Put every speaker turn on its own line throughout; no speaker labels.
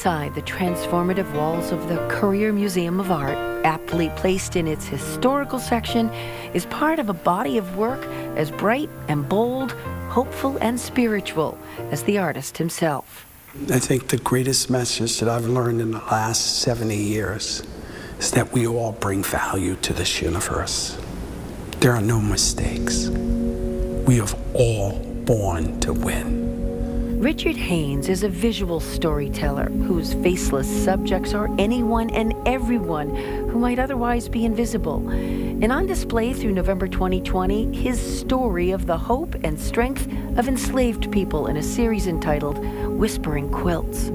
inside the transformative walls of the Currier Museum of Art, aptly placed in its historical section, is part of a body of work as bright and bold, hopeful and spiritual as the artist himself.
I think the greatest message that I've learned in the last 70 years is that we all bring value to this universe. There are no mistakes. We have all born to win.
Richard Haynes is a visual storyteller whose faceless subjects are anyone and everyone who might otherwise be invisible. And on display through November 2020, his story of the hope and strength of enslaved people in a series entitled Whispering Quilts.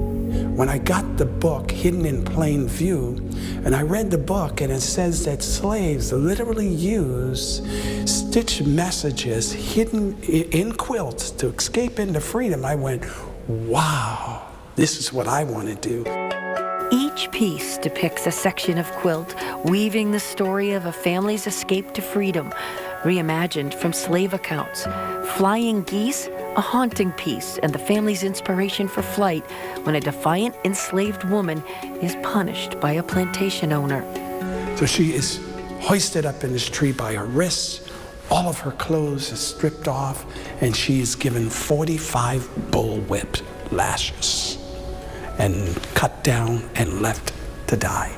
When I got the book, Hidden in Plain View, and I read the book, and it says that slaves literally use stitched messages hidden in quilts to escape into freedom, I went, wow, this is what I want to do.
Each piece depicts a section of quilt, weaving the story of a family's escape to freedom, reimagined from slave accounts. Flying Geese, a haunting piece and the family's inspiration for flight when a defiant enslaved woman is punished by a plantation owner.
So she is hoisted up in this tree by her wrists, all of her clothes is stripped off, and she is given 45 bullwhip lashes and cut down and left to die.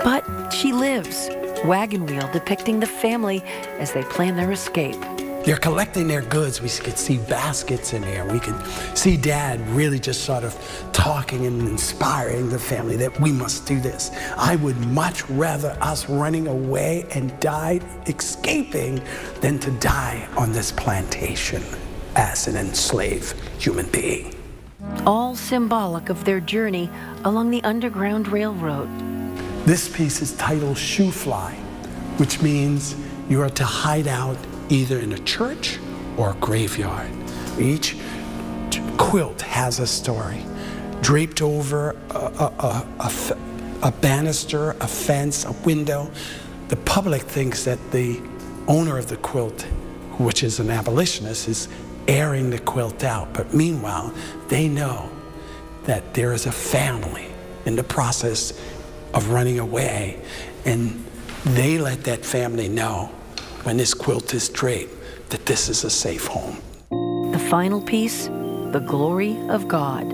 But she lives, wagon wheel depicting the family as they plan their escape.
They're collecting their goods. We could see baskets in there. We could see Dad really just sort of talking and inspiring the family that we must do this. I would much rather us running away and die escaping than to die on this plantation as an enslaved human being.
All symbolic of their journey along the Underground Railroad.
This piece is titled Shoe Fly, which means you are to hide out either in a church or a graveyard. Each quilt has a story. Draped over a banister, a fence, a window, the public thinks that the owner of the quilt, which is an abolitionist, is airing the quilt out. But meanwhile, they know that there is a family in the process of running away, and they let that family know when this quilt is draped, that this is a safe home.
The final piece, the glory of God.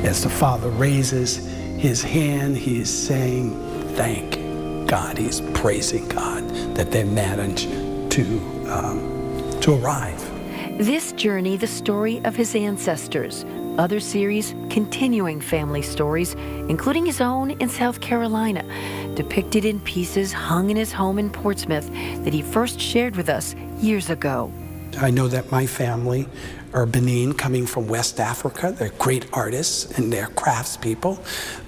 As the father raises his hand, he is saying, thank God. He's praising God that they managed to arrive.
This journey, the story of his ancestors. Other series, continuing family stories, including his own in South Carolina, depicted in pieces hung in his home in Portsmouth that he first shared with us years ago.
I know that my family are Benin, coming from West Africa. They're great artists and they're craftspeople.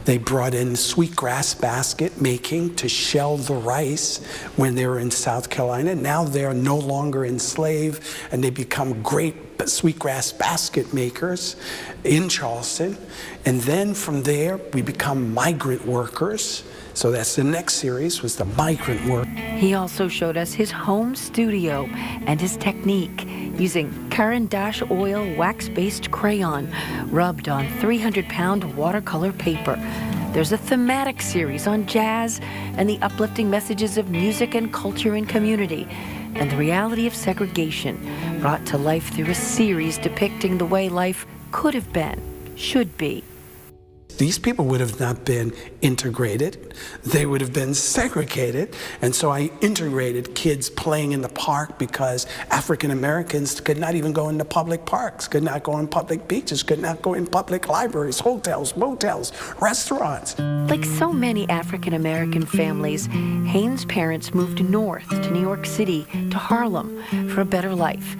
They brought in sweetgrass basket making to shell the rice when they were in South Carolina. Now they're no longer enslaved and they become great sweetgrass basket makers in Charleston. And then from there, we become migrant workers. So that's the next series, was the migrant work.
He also showed us his home studio and his technique using Caran d'Ache oil wax-based crayon rubbed on 300-pound watercolor paper. There's a thematic series on jazz and the uplifting messages of music and culture and community, and the reality of segregation brought to life through a series depicting the way life could have been, should be.
These people would have not been integrated. They would have been segregated. And so I integrated kids playing in the park because African Americans could not even go into public parks, could not go in public beaches, could not go in public libraries, hotels, motels, restaurants.
Like so many African American families, Haynes' parents moved north to New York City, to Harlem, for a better life.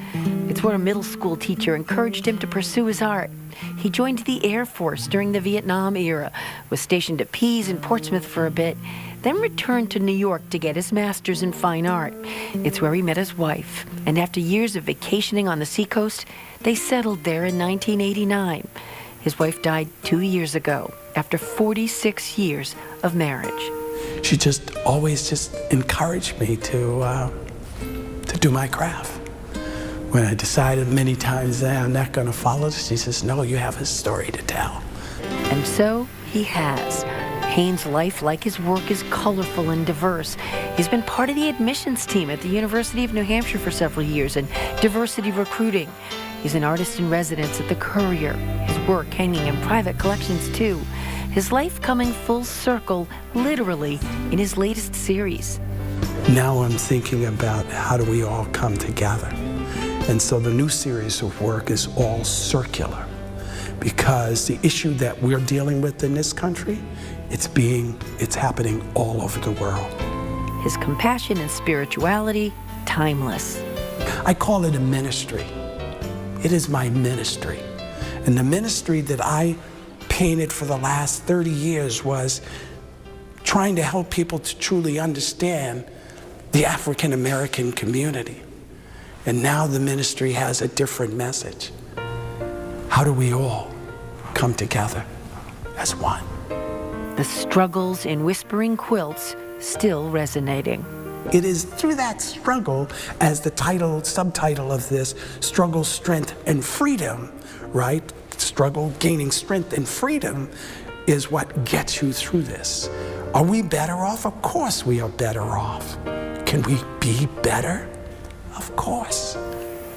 It's where a middle school teacher encouraged him to pursue his art. He joined the Air Force during the Vietnam era, was stationed at Pease in Portsmouth for a bit, then returned to New York to get his master's in fine art. It's where he met his wife, and after years of vacationing on the seacoast, they settled there in 1989. His wife died 2 years ago, after 46 years of marriage.
She just always just encouraged me to do my craft. When I decided many times that I'm not going to follow this, she says, no, you have a story to tell.
And so he has. Haynes' life, like his work, is colorful and diverse. He's been part of the admissions team at the University of New Hampshire for several years in diversity recruiting. He's an artist in residence at the Courier, his work hanging in private collections too. His life coming full circle, literally, in his latest series.
Now I'm thinking about how do we all come together. And so the new series of work is all circular, because the issue that we're dealing with in this country, it's happening all over the world.
His compassion and spirituality, timeless.
I call it a ministry. It is my ministry. And the ministry that I painted for the last 30 years was trying to help people to truly understand the African American community. And now the ministry has a different message. How do we all come together as one?
The struggles in Whispering Quilts still resonating.
It is through that struggle, as the subtitle of this, Struggle, Strength, and Freedom, right? Struggle, gaining strength and freedom is what gets you through this. Are we better off? Of course we are better off. Can we be better? Of course.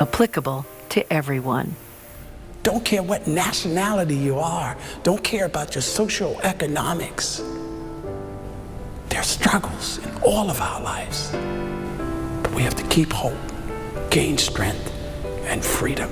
Applicable to everyone.
Don't care what nationality you are. Don't care about your socioeconomics. There are struggles in all of our lives. But we have to keep hope, gain strength, and freedom.